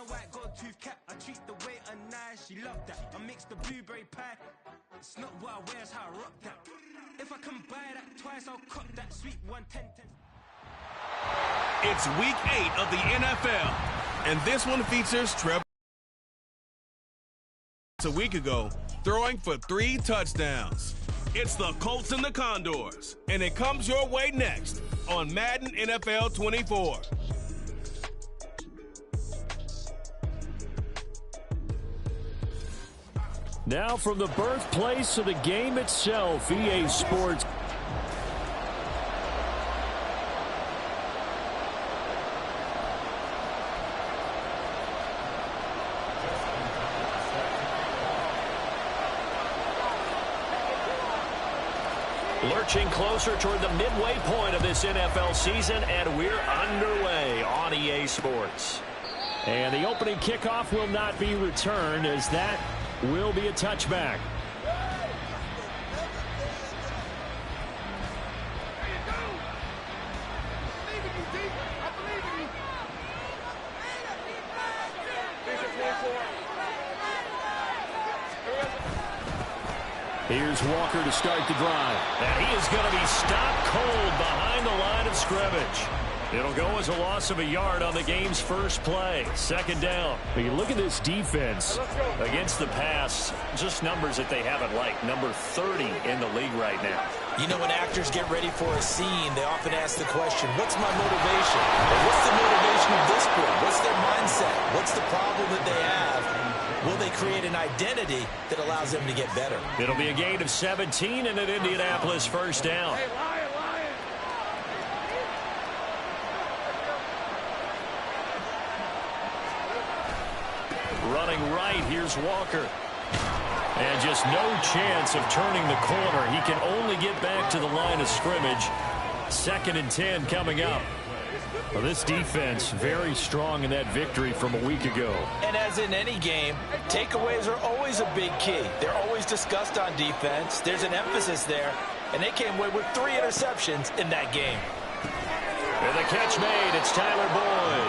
a white gold tooth cap. I treat the waiter nice, she loved that. I mix the blueberry pie. It's not what I wear, it's how I rock that. If I can buy that twice, I'll cop that sweet 110. It's week 8 of the NFL, and this one features Trevor. A week ago, throwing for 3 touchdowns. It's the Colts and the Condors, and it comes your way next on Madden NFL 24. Now from the birthplace of the game itself, EA Sports. Lurching closer toward the midway point of this NFL season, and we're underway on EA Sports. And the opening kickoff will not be returned, as that will be a touchback. Here's Walker to start the drive. And he is going to be stopped cold behind the line of scrimmage. It'll go as a loss of a yard on the game's first play. Second down. When you look at this defense against the pass, just numbers that they haven't liked. Number 30 in the league right now. You know, when actors get ready for a scene, they often ask the question, what's my motivation? Or what's the motivation of this group? What's their mindset? What's the problem that they have? Will they create an identity that allows them to get better? It'll be a gain of 17 and an Indianapolis first down. Running right, here's Walker. And just no chance of turning the corner. He can only get back to the line of scrimmage. 2nd and 10 coming up. Well, this defense very strong in that victory from a week ago. And as in any game, takeaways are always a big key. They're always discussed on defense. There's an emphasis there. And they came away with 3 interceptions in that game. And the catch made. It's Tyler Boyd.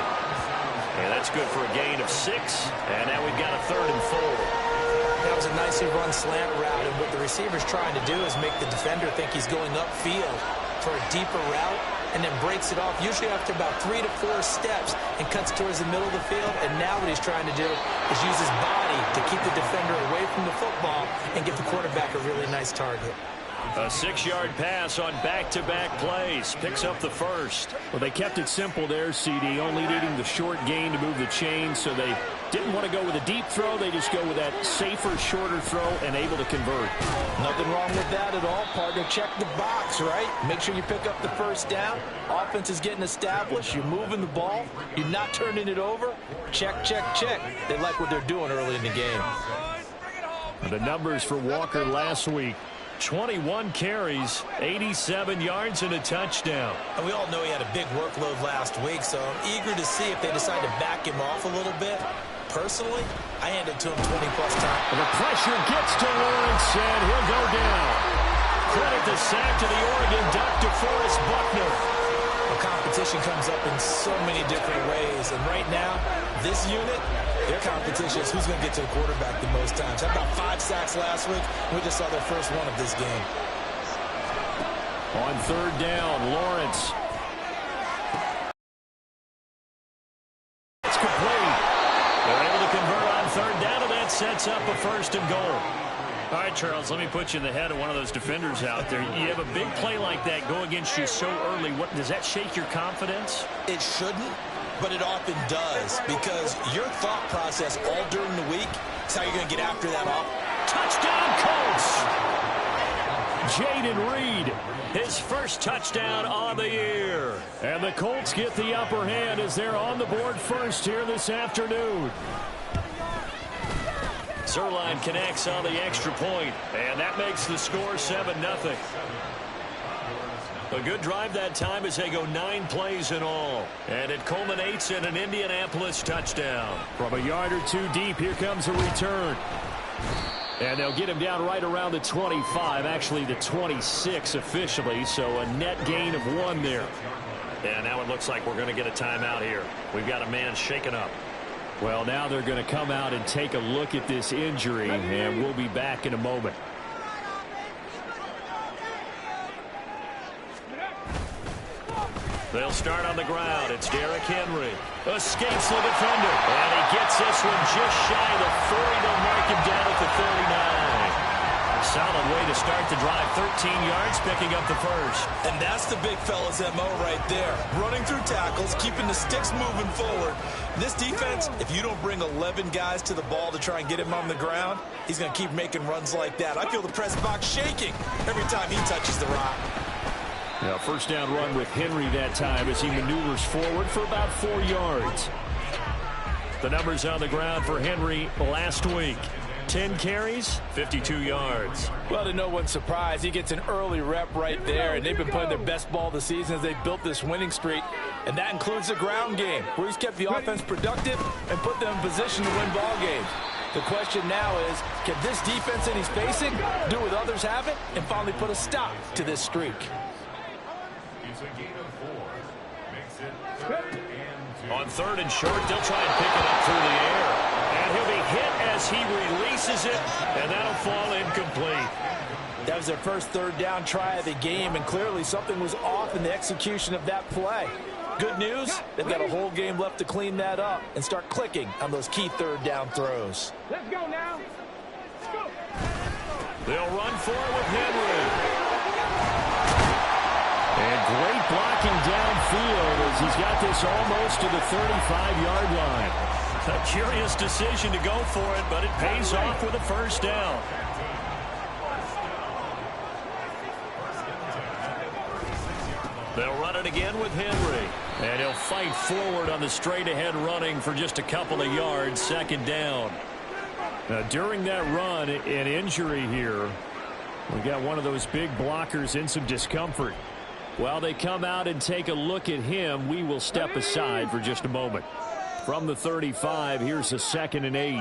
And that's good for a gain of 6. And now we've got a 3rd and 4. That was a nicely run slant route. And what the receiver's trying to do is make the defender think he's going upfield for a deeper route, and then breaks it off, usually after about 3 to 4 steps, and cuts towards the middle of the field. And now what he's trying to do is use his body to keep the defender away from the football and give the quarterback a really nice target. A 6-yard pass on back-to-back plays. Picks up the first. Well, they kept it simple there, CD, only needing the short gain to move the chain, so they didn't want to go with a deep throw. They just go with that safer, shorter throw and able to convert. Nothing wrong with that at all, partner. Check the box, right? Make sure you pick up the first down. Offense is getting established. You're moving the ball. You're not turning it over. Check, check, check. They like what they're doing early in the game. The numbers for Walker last week. 21 carries, 87 yards, and a touchdown. And we all know he had a big workload last week, so I'm eager to see if they decide to back him off a little bit. Personally, I hand it to him 20-plus times. The pressure gets to Lawrence, and he'll go down. Credit the sack to the Oregon Duck, DeForest Buckner. Well, competition comes up in so many different ways, and right now, this unit, their competition is who's going to get to the quarterback the most times. Had about 5 sacks last week. We just saw their first one of this game. On 3rd down, Lawrence. It's complete. They're able to convert on 3rd down, and that sets up a 1st and goal. All right, Charles, let me put you in the head of one of those defenders out there. You have a big play like that go against you so early. What does that shake your confidence? It shouldn't, but it often does, because your thought process all during the week is how you're going to get after that off. Touchdown, Colts! Jaden Reed, his first touchdown on the year. And the Colts get the upper hand as they're on the board first here this afternoon. Zerline connects on the extra point, and that makes the score 7-0. A good drive that time as they go 9 plays in all. And it culminates in an Indianapolis touchdown. From a yard or 2 deep, here comes a return. And they'll get him down right around the 25, actually the 26 officially, so a net gain of 1 there. And now it looks like we're going to get a timeout here. We've got a man shaken up. Well, now they're going to come out and take a look at this injury, and we'll be back in a moment. They'll start on the ground. It's Derrick Henry. Escapes the defender. And he gets this one just shy of the 40. They'll mark him down at the 39. Solid way to start the drive. 13 yards, picking up the first. And that's the big fella's MO right there. Running through tackles, keeping the sticks moving forward. This defense, if you don't bring 11 guys to the ball to try and get him on the ground, he's going to keep making runs like that. I feel the press box shaking every time he touches the rock. Now, first down run with Henry that time as he maneuvers forward for about 4 yards. The numbers on the ground for Henry last week. 10 carries, 52 yards. Well, to no one's surprise, he gets an early rep right there, and they've been playing their best ball this season as they built this winning streak, and that includes the ground game, where he's kept the offense productive and put them in position to win ball games. The question now is, can this defense that he's facing do what others haven't and finally put a stop to this streak? On third and short, they'll try and pick it up through the air. And he'll be hit as he releases it, and that'll fall incomplete. That was their first third down try of the game, and clearly something was off in the execution of that play. Good news, they've got a whole game left to clean that up and start clicking on those key third down throws. Let's go now. Let's go. They'll run for it with Henry. And great blocking downfield as he's got this almost to the 35-yard line. A curious decision to go for it, but it pays off with a first down. They'll run it again with Henry. And he'll fight forward on the straight-ahead running for just a couple of yards, second down. Now, during that run, an injury here. We got one of those big blockers in some discomfort. While they come out and take a look at him, we will step aside for just a moment. From the 35, here's a 2nd and 8.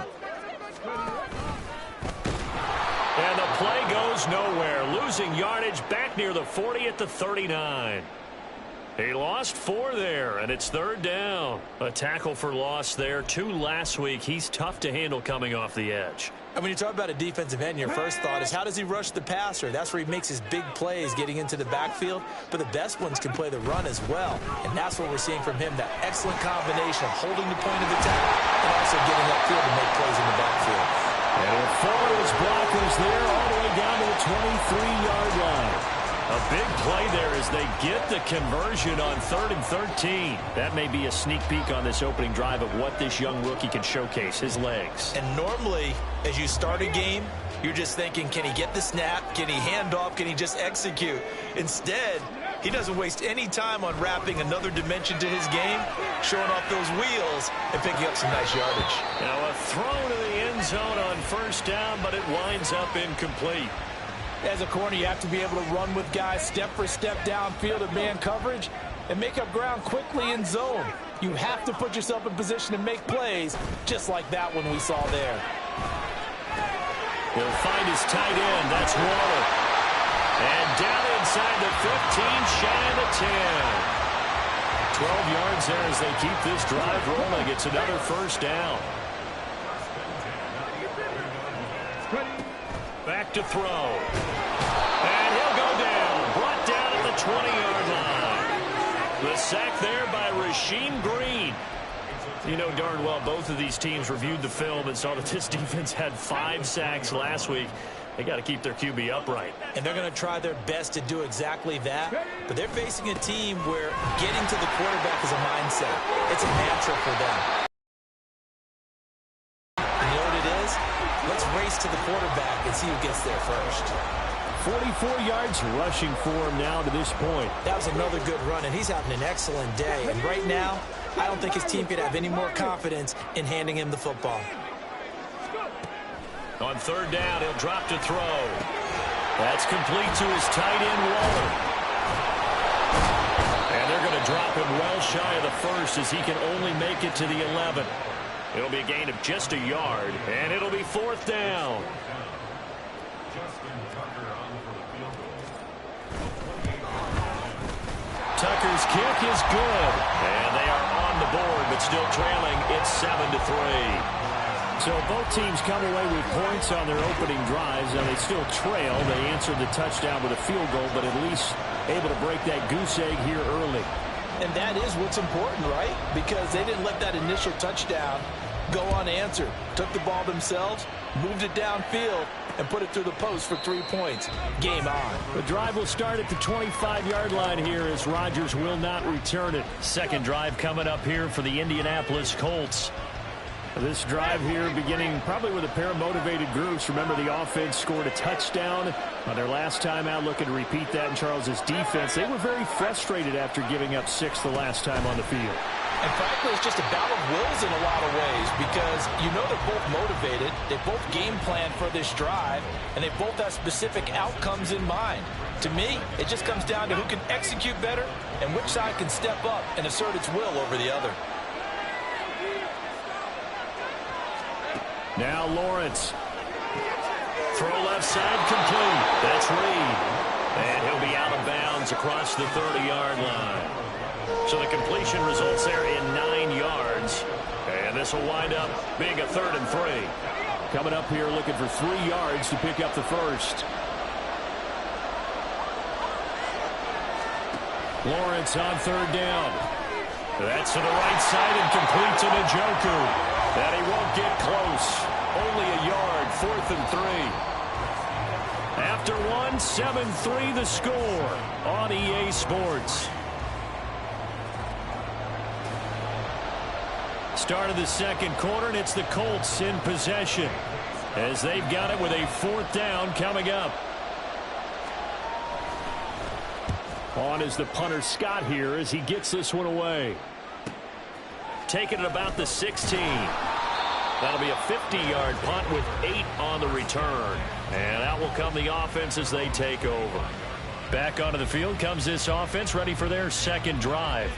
And the play goes nowhere. Losing yardage back near the 40 at the 39. He lost 4 there, and it's third down. A tackle for loss there. 2 last week. He's tough to handle coming off the edge. And when you talk about a defensive end, your first thought is how does he rush the passer? That's where he makes his big plays getting into the backfield. But the best ones can play the run as well. And that's what we're seeing from him, that excellent combination of holding the point of attack and also getting upfield to make plays in the backfield. And he'll follow his blockers there all the way down to the 23-yard line. A big play there as they get the conversion on 3rd and 13. That may be a sneak peek on this opening drive of what this young rookie can showcase, his legs. And normally, as you start a game, you're just thinking, can he get the snap? Can he hand off? Can he just execute? Instead, he doesn't waste any time on wrapping another dimension to his game, showing off those wheels, and picking up some nice yardage. Now a throw to the end zone on first down, but it winds up incomplete. As a corner, you have to be able to run with guys step for step downfield in man coverage and make up ground quickly in zone. You have to put yourself in position to make plays, just like that one we saw there. He'll find his tight end. That's Waller. And down inside the 15, shy of the 10. 12 yards there as they keep this drive rolling. It's another first down. Back to throw. And he'll go down. Brought down at the 20-yard line. The sack there by Rasheem Green. You know darn well both of these teams reviewed the film and saw that this defense had 5 sacks last week. They got to keep their QB upright. And they're going to try their best to do exactly that. But they're facing a team where getting to the quarterback is a mindset. It's a mantra for them. And you know what it is? Let's race to the quarterback and see who gets there first. 44 yards rushing for him now to this point. That was another good run, and he's having an excellent day. And right now, I don't think his team could have any more confidence in handing him the football. On third down, he'll drop to throw. That's complete to his tight end, Waller. And they're going to drop him well shy of the first as he can only make it to the 11. It'll be a gain of just a yard, and it'll be fourth down. Tucker's kick is good, and they are on the board but still trailing. It's 7-3. So both teams come away with points on their opening drives. Now they still trail. They answered the touchdown with a field goal, but at least able to break that goose egg here early. And that is what's important, right? Because they didn't let that initial touchdown go unanswered. Took the ball themselves, moved it downfield, and put it through the post for 3 points. Game on. The drive will start at the 25-yard line here as Rodgers will not return it. Second drive coming up here for the Indianapolis Colts. This drive here beginning probably with a pair of motivated groups. Remember, the offense scored a touchdown on their last time out, looking to repeat that in Charles' defense. They were very frustrated after giving up 6 the last time on the field. And frankly, it's just a battle of wills in a lot of ways because you know they're both motivated. They both game plan for this drive, and they both have specific outcomes in mind. To me, it just comes down to who can execute better and which side can step up and assert its will over the other. Now Lawrence. Throw left side complete. That's Reed. And he'll be out of bounds across the 30-yard line. So the completion results there in 9 yards. And this will wind up being a 3rd and 3. Coming up here looking for 3 yards to pick up the first. Lawrence on 3rd down. That's to the right side and complete to Njoku. That he won't get close. Only a yard, 4th and 3. After 1, 7-3 the score on EA Sports. Start of the second quarter, and it's the Colts in possession as they've got it with a 4th down coming up. On is the punter Scott here as he gets this one away. Taking it about the 16. That'll be a 50-yard punt with 8 on the return. And out will come the offense as they take over. Back onto the field comes this offense, ready for their second drive.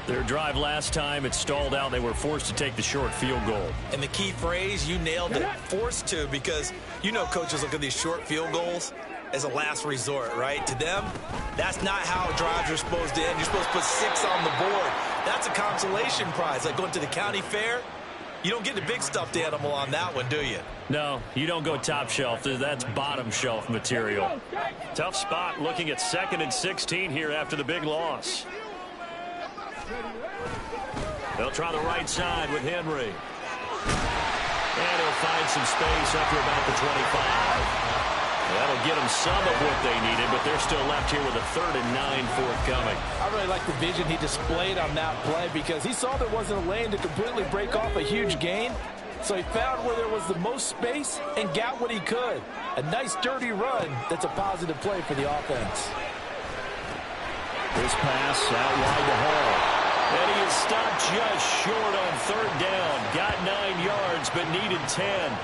Their drive last time, it stalled out. They were forced to take the short field goal. And the key phrase, you nailed it, forced to, because you know coaches look at these short field goals as a last resort, right? To them, that's not how drives are supposed to end. You're supposed to put 6 on the board. That's a consolation prize. Like going to the county fair, you don't get the big stuffed animal on that one, do you? No, you don't go top shelf. That's bottom shelf material. Tough spot looking at 2nd and 16 here after the big loss. They'll try the right side with Henry. And he'll find some space after about the 25. That'll get them some of what they needed, but they're still left here with a 3rd and 9 forthcoming. I really like the vision he displayed on that play because he saw there wasn't a lane to completely break off a huge gain. So he found where there was the most space and got what he could. A nice dirty run that's a positive play for the offense. This pass out wide to Hall. And he is stopped just short on 3rd down. Got 9 yards, but needed 10.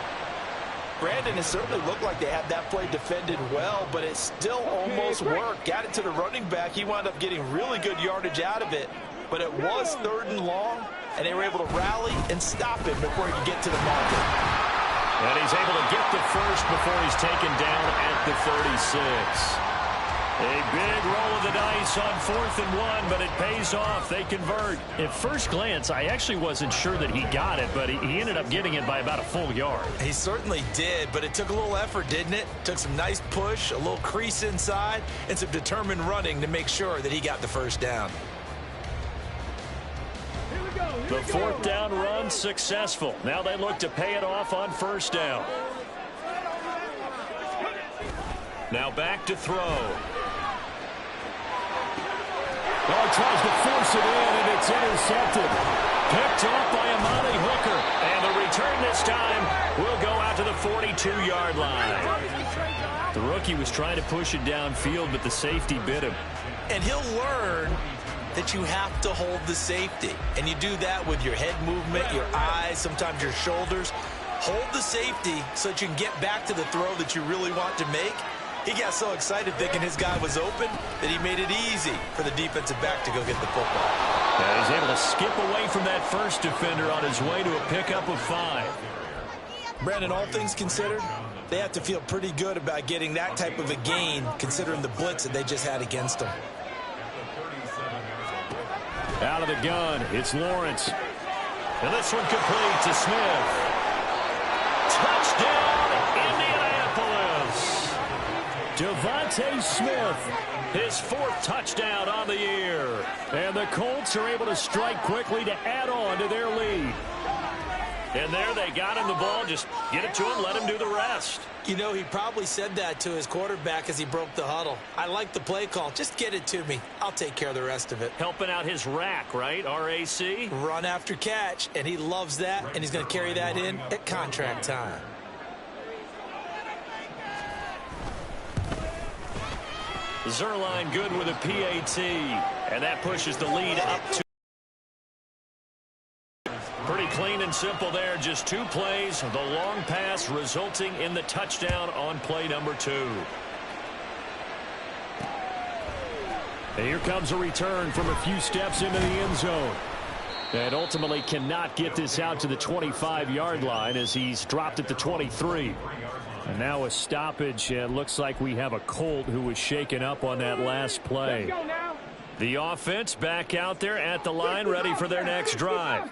Brandon, it certainly looked like they had that play defended well, but it still almost worked. Got it to the running back. He wound up getting really good yardage out of it, but it was 3rd and long, and they were able to rally and stop him before he could get to the marker. And he's able to get the first before he's taken down at the 36. A big roll of the dice on 4th and 1, but it pays off. They convert. At first glance, I actually wasn't sure that he got it, but he ended up getting it by about a full yard. He certainly did, but it took a little effort, didn't it? Took some nice push, a little crease inside, and some determined running to make sure that he got the first down. The 4th down run successful. Now they look to pay it off on 1st down. Now back to throw. Oh, tries to force it in, and it's intercepted. Picked off by Amani Hooker. And the return this time will go out to the 42-yard line. The rookie was trying to push it downfield, but the safety bit him. And he'll learn that you have to hold the safety. And you do that with your head movement, your eyes, sometimes your shoulders. Hold the safety so that you can get back to the throw that you really want to make. He got so excited thinking his guy was open that he made it easy for the defensive back to go get the football. And he's able to skip away from that first defender on his way to a pickup of 5. Brandon, all things considered, they have to feel pretty good about getting that type of a gain considering the blitz that they just had against them. Out of the gun, it's Lawrence. And this one complete to Smith. Touchdown, Indianapolis. Devontae Smith, his 4th touchdown on the year. And the Colts are able to strike quickly to add on to their lead. And there they got him the ball. Just get it to him, let him do the rest. You know, he probably said that to his quarterback as he broke the huddle. I like the play call. Just get it to me. I'll take care of the rest of it. Helping out his rack, right? RAC? Run after catch, and he loves that, and he's going to carry that in at contract time. Zerline good with a PAT, and that pushes the lead up to. Pretty clean and simple there. Just 2 plays. The long pass resulting in the touchdown on play number 2. And here comes a return from a few steps into the end zone. And ultimately cannot get this out to the 25-yard line as he's dropped at the 23. And now a stoppage. It looks like we have a Colt who was shaken up on that last play. The offense back out there at the line, ready for their next drive.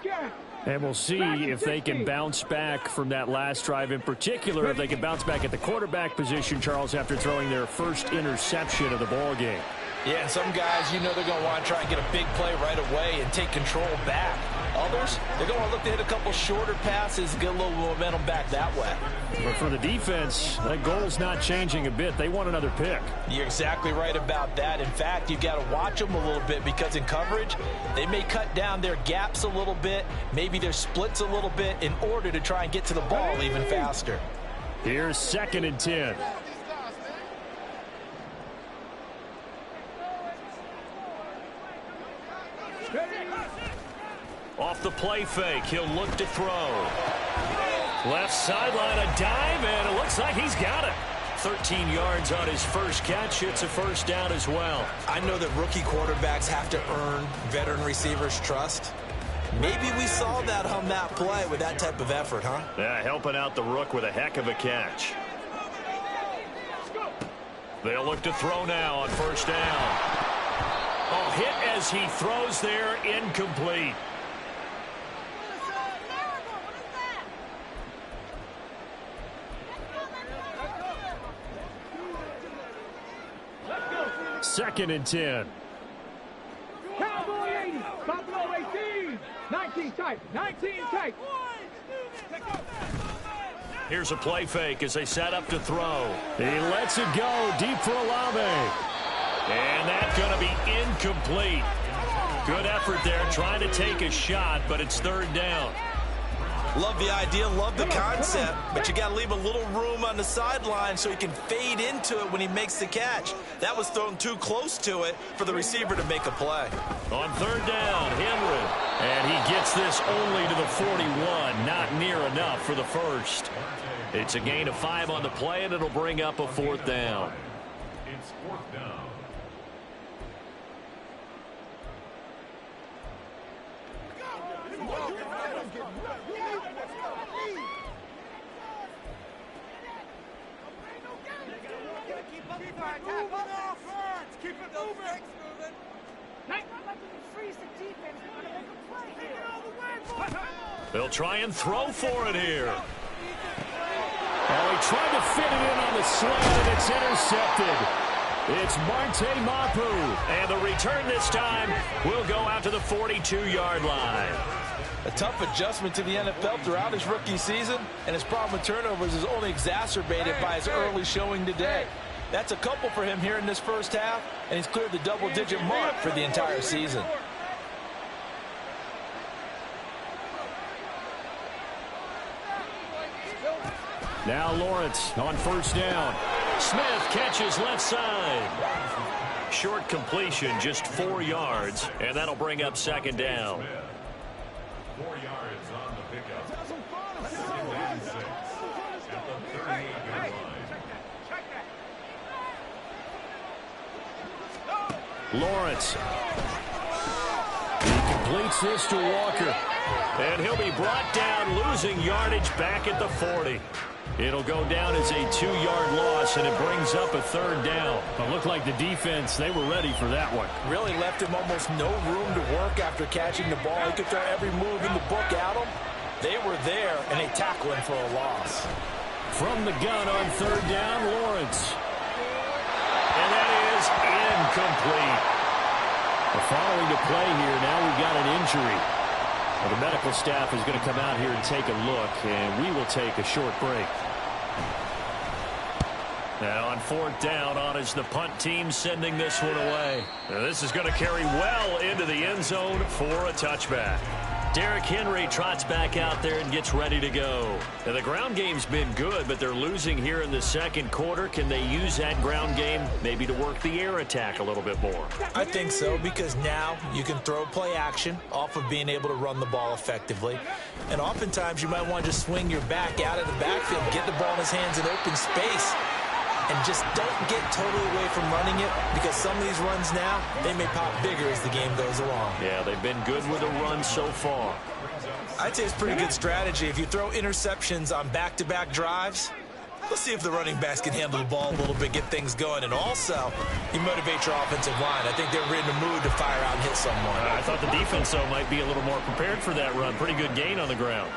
And we'll see if they can bounce back from that last drive, in particular if they can bounce back at the quarterback position, Charles, after throwing their first interception of the ball game. Yeah, and some guys, you know, they're going to want to try and get a big play right away and take control back. Others, they're going to look to hit a couple shorter passes, get a little momentum back that way. But for the defense, that goal's not changing a bit. They want another pick. You're exactly right about that. In fact, you've got to watch them a little bit because in coverage, they may cut down their gaps a little bit, maybe their splits a little bit in order to try and get to the ball even faster. Here's 2nd and 10. Off the play fake, he'll look to throw. Left sideline, a dive, and it looks like he's got it. 13 yards on his first catch. It's a first down as well. I know that rookie quarterbacks have to earn veteran receivers' trust. Maybe we saw that on that play with that type of effort, huh? Yeah, helping out the rook with a heck of a catch. They'll look to throw now on first down. Oh, hit as he throws there, incomplete. Second and 10. Cowboy 80, Buffalo 18, 19 tight, 19 tight. Here's a play fake as they set up to throw. He lets it go deep for Olave. And that's going to be incomplete. Good effort there, trying to take a shot, but it's 3rd down. Love the idea, love the concept, but you got to leave a little room on the sideline so he can fade into it when he makes the catch. That was thrown too close to it for the receiver to make a play. On 3rd down, Henry. And he gets this only to the 41, not near enough for the first. It's a gain of 5 on the play, and it'll bring up a 4th down. It's 4th down. They'll try and throw for it here. Oh, he tried to fit it in on the slant, and it's intercepted. It's Marte Mapu. And the return this time will go out to the 42-yard line. A tough adjustment to the NFL throughout his rookie season, and his problem with turnovers is only exacerbated by his early showing today. That's a couple for him here in this first half, and he's cleared the double-digit mark for the entire season. Now Lawrence on first down. Smith catches left side. Short completion, just 4 yards, and that'll bring up 2nd down. 4 yards on the pickup. At the 38-yard line. Lawrence. He completes this to Walker. And he'll be brought down, losing yardage back at the 40. It'll go down as a 2-yard loss, and it brings up a 3rd down. But looked like the defense, they were ready for that one. Really left him almost no room to work after catching the ball. He could throw every move in the book at him. They were there, and they tackle him for a loss. From the gun on 3rd down, Lawrence. And that is incomplete. Following the play here, now we've got an injury. Well, the medical staff is going to come out here and take a look, and we will take a short break. Now on 4th down, on is the punt team sending this one away. Now this is going to carry well into the end zone for a touchback. Derrick Henry trots back out there and gets ready to go. Now the ground game's been good, but they're losing here in the 2nd quarter. Can they use that ground game maybe to work the air attack a little bit more? I think so, because now you can throw play action off of being able to run the ball effectively. And oftentimes you might want to just swing your back out of the backfield, get the ball in his hands in open space, and just don't get totally away from running it, because some of these runs now, they may pop bigger as the game goes along. Yeah, they've been good with a run so far. I'd say it's pretty good strategy. If you throw interceptions on back-to-back drives, let's see if the running backs can handle the ball a little bit, get things going, and also you motivate your offensive line. I think they're in the mood to fire out and hit someone. I thought the defense, though, might be a little more prepared for that run. Pretty good gain on the ground.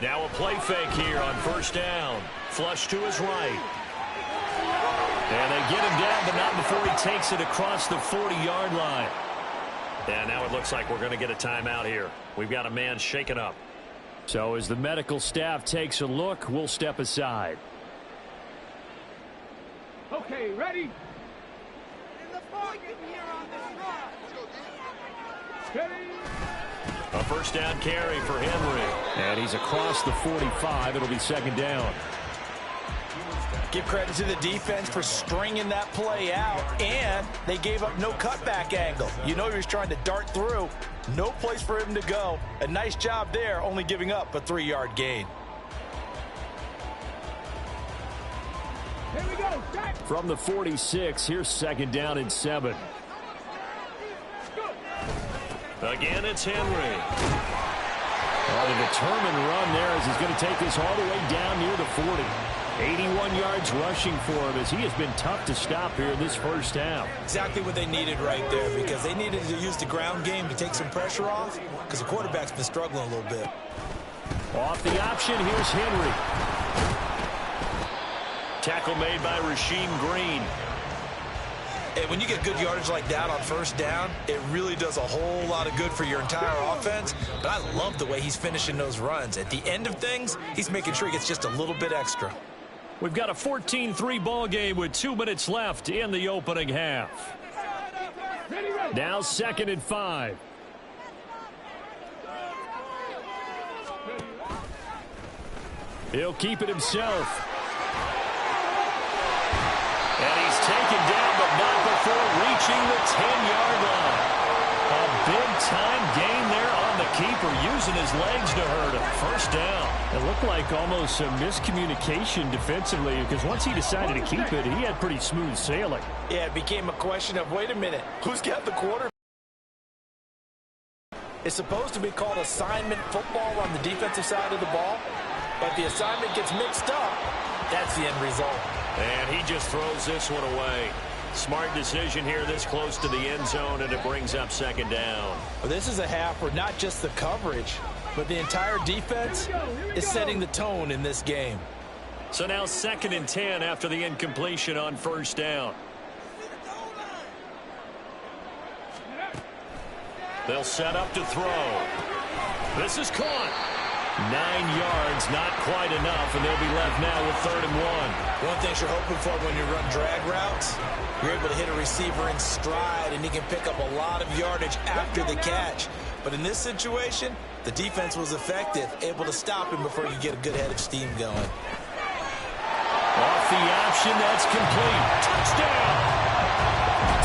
Now a play fake here on 1st down. Flush to his right. And they get him down, but not before he takes it across the 40-yard line. And now it looks like we're going to get a timeout here. We've got a man shaken up. So as the medical staff takes a look, we'll step aside. Okay, ready? Ready? A 1st down carry for Henry. And he's across the 45. It'll be 2nd down. Give credit to the defense for stringing that play out, and they gave up no cutback angle. You know he was trying to dart through. No place for him to go. A nice job there, only giving up a 3-yard gain. Here we go. Back. From the 46, here's 2nd down and 7. Again, it's Henry. Well, the determined run there as he's going to take this all the way down near the 40. 81 yards rushing for him as he has been tough to stop here in this 1st half. Exactly what they needed right there, because they needed to use the ground game to take some pressure off, because the quarterback's been struggling a little bit. Off the option, here's Henry. Tackle made by Rasheem Green. And when you get good yardage like that on 1st down, it really does a whole lot of good for your entire offense. But I love the way he's finishing those runs. At the end of things, he's making sure he gets just a little bit extra. We've got a 14-3 ball game with 2 minutes left in the opening half. Now 2nd and 5. He'll keep it himself. And he's taken down, but not before reaching the 10-yard line. A big-time gain there on the keeper, using his legs to hurt him. 1st down. It looked like almost some miscommunication defensively, because once he decided to keep it, he had pretty smooth sailing. Yeah, it became a question of, wait a minute, who's got the quarterback? It's supposed to be called assignment football on the defensive side of the ball, but the assignment gets mixed up. That's the end result. And he just throws this one away. Smart decision here this close to the end zone, and it brings up 2nd down. Well, this is a half where not just the coverage, but the entire defense is setting the tone in this game. So now 2nd and 10 after the incompletion on 1st down. They'll set up to throw. This is caught. 9 yards, not quite enough, and they'll be left now with 3rd and 1. One thing you're hoping for when you run drag routes, you're able to hit a receiver in stride, and he can pick up a lot of yardage after the catch. But in this situation, the defense was effective, able to stop him before you get a good head of steam going. Off the option, that's complete. Touchdown!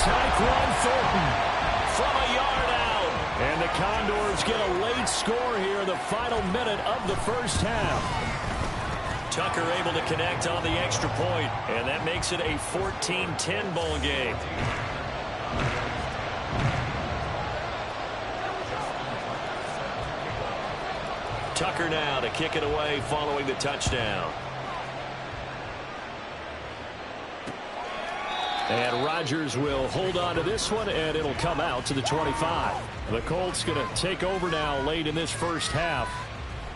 Tyquan Thornton from a yard out. And the Condors get a late score here, the final minute of the 1st half. Tucker able to connect on the extra point, and that makes it a 14-10 ball game. Tucker now to kick it away following the touchdown. And Rodgers will hold on to this one, and it'll come out to the 25. The Colts going to take over now late in this first half.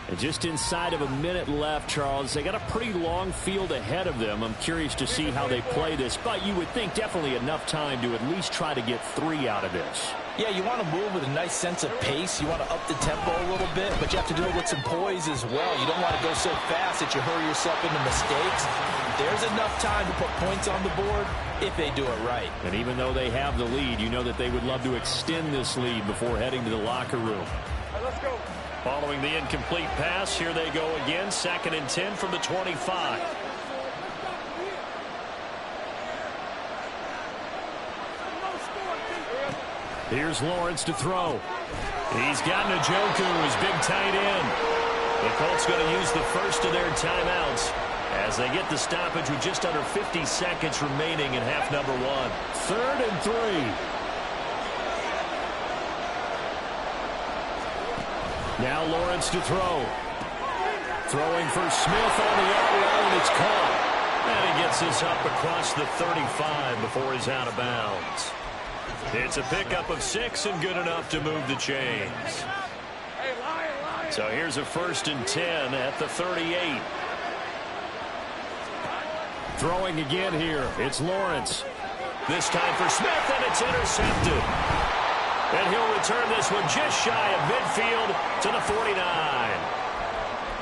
And just inside of a minute left, Charles, they got a pretty long field ahead of them. I'm curious to see how they play this, but you would think definitely enough time to at least try to get 3 out of this. Yeah, you want to move with a nice sense of pace. You want to up the tempo a little bit, but you have to do it with some poise as well. You don't want to go so fast that you hurry yourself into mistakes. There's enough time to put points on the board if they do it right. And even though they have the lead, you know that they would love to extend this lead before heading to the locker room. All right, let's go. Following the incomplete pass, here they go again. 2nd and 10 from the 25. Here's Lawrence to throw. He's got Njoku, his big tight end. The Colts going to use the first of their timeouts as they get the stoppage with just under 50 seconds remaining in half number 1. 3rd and 3. Now Lawrence to throw. Throwing for Smith on the outrun, and it's caught. And he gets this up across the 35 before he's out of bounds. It's a pickup of 6 and good enough to move the chains. So here's a 1st and 10 at the 38. Throwing again here. It's Lawrence. This time for Smith, and it's intercepted. And he'll return this one just shy of midfield to the 49.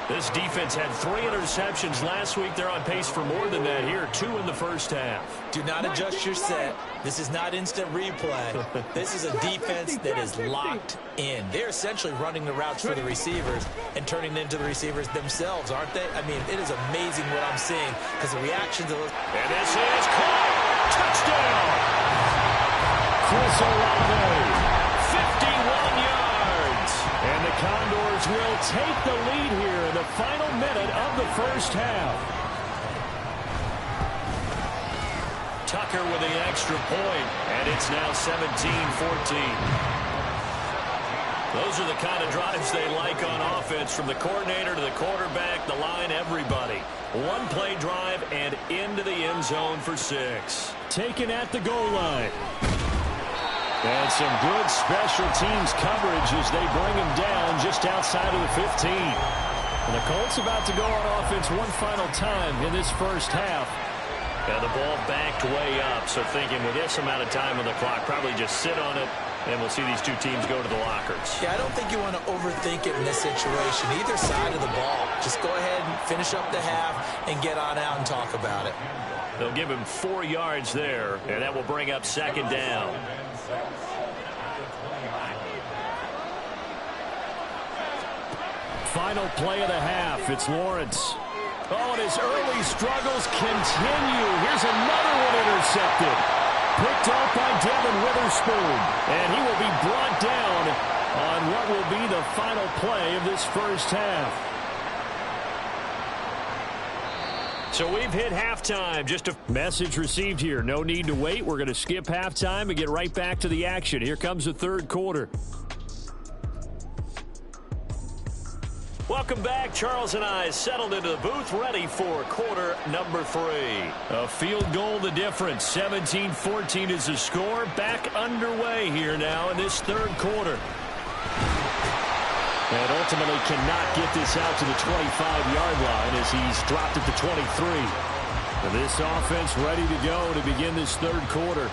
This defense had 3 interceptions last week. They're on pace for more than that here. 2 in the first half. Do not adjust your set. This is not instant replay. This is a defense that is locked in. They're essentially running the routes for the receivers and turning them into the receivers themselves, aren't they? I mean, it is amazing what I'm seeing because the reactions of those. And this is caught. Touchdown. Chris Olave. 51 yards. And the Condors will take the lead here in the final minute of the first half. Tucker with the extra point, and it's now 17-14. Those are the kind of drives they like on offense, from the coordinator to the quarterback, the line, everybody. 1-play drive and into the end zone for 6. Taken at the goal line. And some good special teams coverage as they bring him down just outside of the 15. And the Colts about to go on offense one final time in this first half. And the ball backed way up, so thinking with this amount of time on the clock, probably just sit on it, and we'll see these two teams go to the lockers. Yeah, I don't think you want to overthink it in this situation, either side of the ball. Just go ahead and finish up the half and get on out and talk about it. They'll give him 4 yards there, and that will bring up 2nd down. Final play of the half. It's Lawrence. Oh, and his early struggles continue. Here's another one intercepted. Picked off by Devin Witherspoon. And he will be brought down on what will be the final play of this first half. So we've hit halftime. Just a message received here. No need to wait. We're going to skip halftime and get right back to the action. Here comes the third quarter. Welcome back. Charles and I settled into the booth, ready for quarter number 3. A field goal the difference. 17-14 is the score. Back underway here now in this third quarter. And ultimately cannot get this out to the 25-yard line as he's dropped at the 23. And this offense ready to go to begin this third quarter.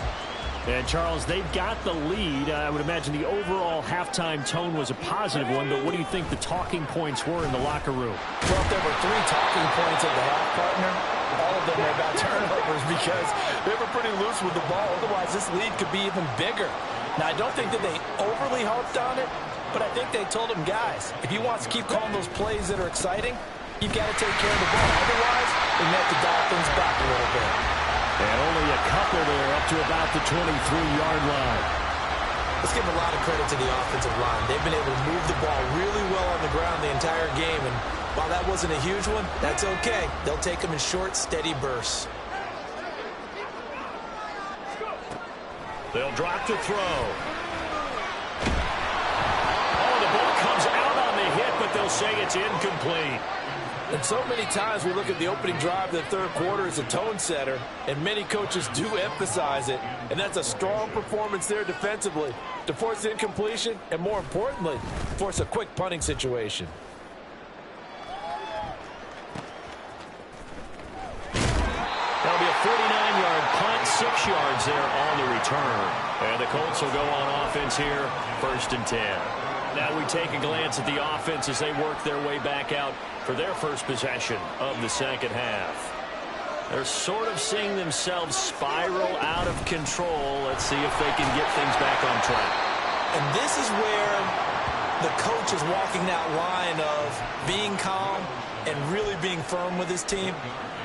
And, Charles, they've got the lead. I would imagine the overall halftime tone was a positive one, but what do you think the talking points were in the locker room? Well, if there were 3 talking points at the half, partner, all of them were about turnovers because they were pretty loose with the ball. Otherwise, this lead could be even bigger. Now, I don't think that they overly harped on it, but I think they told him, guys, if you want to keep calling those plays that are exciting, you've got to take care of the ball. Otherwise, we met the Dolphins back a little bit. And only a couple there up to about the 23-yard line. Let's give a lot of credit to the offensive line. They've been able to move the ball really well on the ground the entire game. And while that wasn't a huge one, that's okay. They'll take them in short, steady bursts. They'll drop to throw. Oh, the ball comes out on the hit, but they'll say it's incomplete. And so many times we look at the opening drive of the third quarter as a tone setter, and many coaches do emphasize it. And that's a strong performance there defensively to force the incompletion and, more importantly, force a quick punting situation. That'll be a 49-yard punt, 6 yards there on the return. And the Colts will go on offense here, 1st and 10. Now we take a glance at the offense as they work their way back out for their first possession of the second half. They're sort of seeing themselves spiral out of control. Let's see if they can get things back on track. And this is where the coach is walking that line of being calm and really being firm with his team.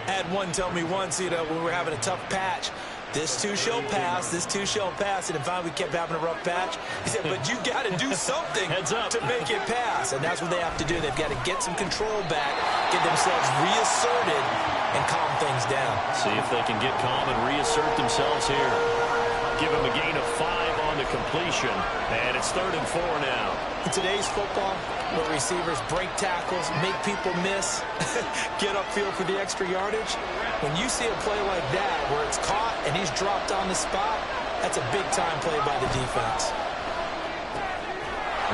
I had one tell me once, when we were having a tough patch, this too shall pass, this too shall pass. And finally we kept having a rough patch. He said, but you got to do something to make it pass. And that's what they have to do. They've got to get some control back, get themselves reasserted, and calm things down. See if they can get calm and reassert themselves here. Give them a gain of 5 on the completion. And it's 3rd and 4 now. In today's football, where receivers break tackles, make people miss, get upfield for the extra yardage, when you see a play like that where it's caught and he's dropped on the spot, that's a big-time play by the defense.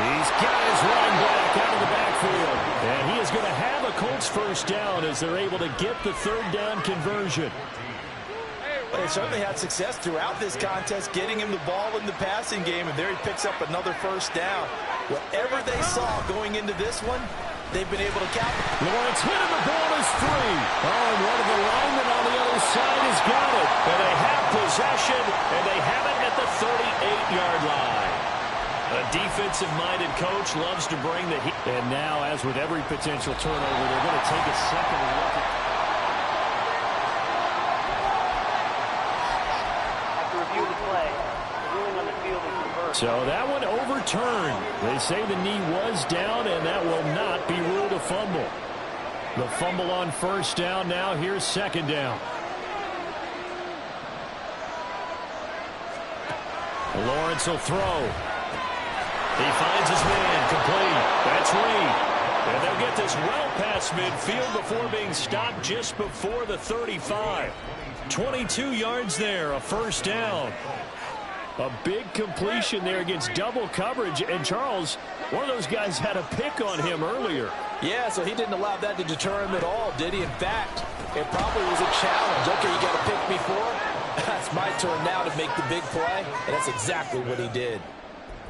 He's got his running back out of the backfield. And he is going to have a Colts first down as they're able to get the 3rd down conversion. They certainly had success throughout this contest, getting him the ball in the passing game, and there he picks up another first down. Whatever they saw going into this one, they've been able to capitalize. Lawrence hit him, the ball is free. Oh, and one of the linemen on the other side has got it. And they have possession, and they have it at the 38-yard line. A defensive-minded coach loves to bring the heat. And now, as with every potential turnover, they're going to take a second look at So that one overturned. They say the knee was down, and that will not be ruled a fumble. The fumble on first down. Now here's 2nd down. Lawrence will throw. He finds his man, complete. That's Reed. And they'll get this well past midfield before being stopped just before the 35. 22 yards there, a first down. A big completion there against double coverage. And Charles, one of those guys had a pick on him earlier. Yeah, so he didn't allow that to deter him at all, did he? In fact, it probably was a challenge. Okay, you got to pick me for? That's my turn now to make the big play. And that's exactly what he did.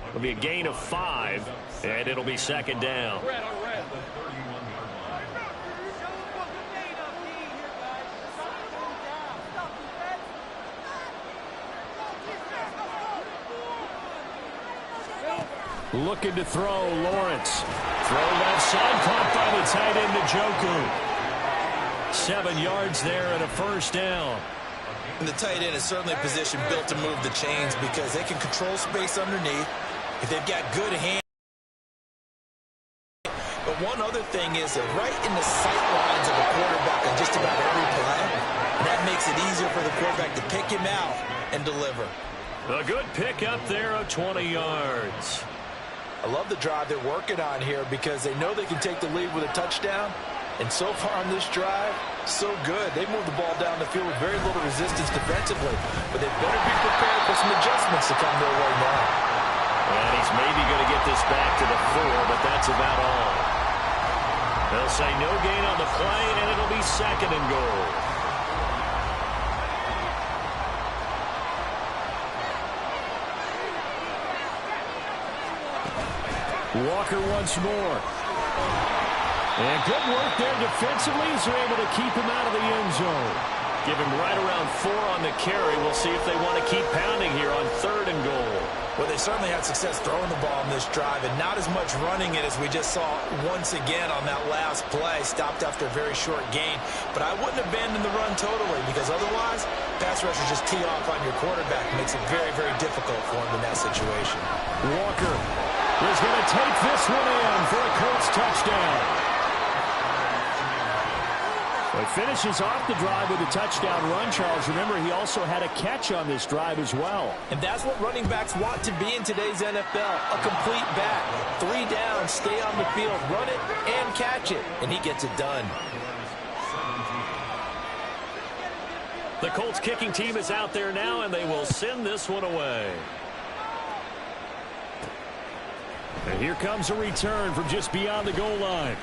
It'll be a gain of 5, and it'll be 2nd down. Looking to throw, Lawrence. Throw left side, caught by the tight end Njoku. 7 yards there and a first down. And the tight end is certainly a position built to move the chains because they can control space underneath. If they've got good hands. But one other thing is they're right in the sight lines of a quarterback on just about every play. And that makes it easier for the quarterback to pick him out and deliver. A good pickup there of 20 yards. I love the drive they're working on here because they know they can take the lead with a touchdown. And so far on this drive, so good. They moved the ball down the field with very little resistance defensively. But they better be prepared for some adjustments to come their way now. And he's maybe going to get this back to the 4, but that's about all. They'll say no gain on the play, and it'll be 2nd and goal. Walker once more. And good work there defensively as they're able to keep him out of the end zone. Give him right around 4 on the carry. We'll see if they want to keep pounding here on 3rd and goal. Well, they certainly had success throwing the ball in this drive and not as much running it as we just saw once again on that last play. Stopped after a very short gain. But I wouldn't abandon the run totally because otherwise, pass rushers just tee off on your quarterback. It makes it very, very difficult for him in that situation. Walker is going to take this one in for a Colts touchdown. He finishes off the drive with a touchdown run, Charles. Remember, he also had a catch on this drive as well. And that's what running backs want to be in today's NFL, a complete back. 3 downs, stay on the field, run it, and catch it. And he gets it done. The Colts kicking team is out there now, and they will send this one away. And here comes a return from just beyond the goal line.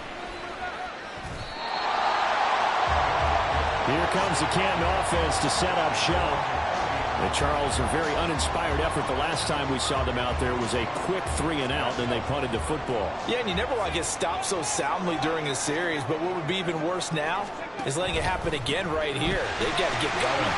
Here comes the Canton offense to set up shop. And Charles, a very uninspired effort. The last time we saw them out there was a quick 3 and out, then they punted the football. Yeah, and you never want to get stopped so soundly during a series, but what would be even worse now is letting it happen again right here. They've got to get going.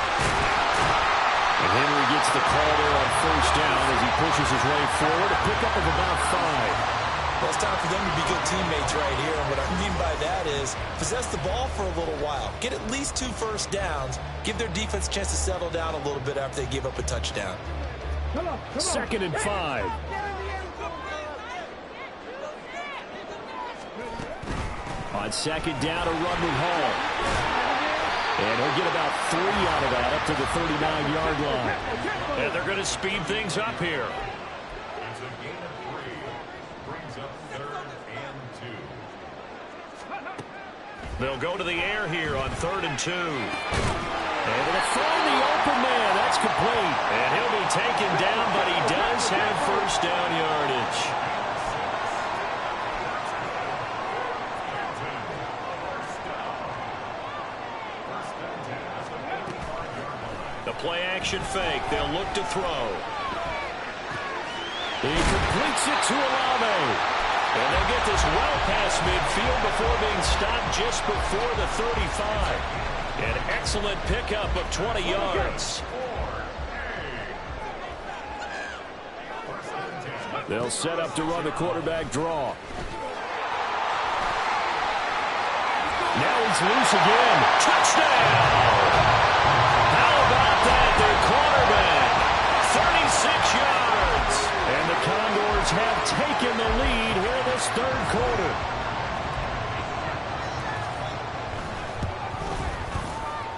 And Henry gets the call there on first down as he pushes his way forward. A pickup of about 5. Well, it's time for them to be good teammates right here. And what I mean by that is possess the ball for a little while. Get at least 2 first downs. Give their defense a chance to settle down a little bit after they give up a touchdown. Come on. 2nd and 5. On 2nd down, a run with Hall. And he'll get about 3 out of that up to the 39-yard line. And they're going to speed things up here. It's a gain of 3. Brings up 3rd and 2. They'll go to the air here on 3rd and 2. Able to find the open man. That's complete. And he'll be taken down, but he does have first down yardage. The play action fake. They'll look to throw. He completes it to Olave. And they'll get this well past midfield before being stopped just before the 35. An excellent pickup of 20 yards. They'll set up to run the quarterback draw. Now he's loose again. Touchdown! How about that? Their quarterback. 36 yards. And the Condors have taken the lead here this 3rd quarter.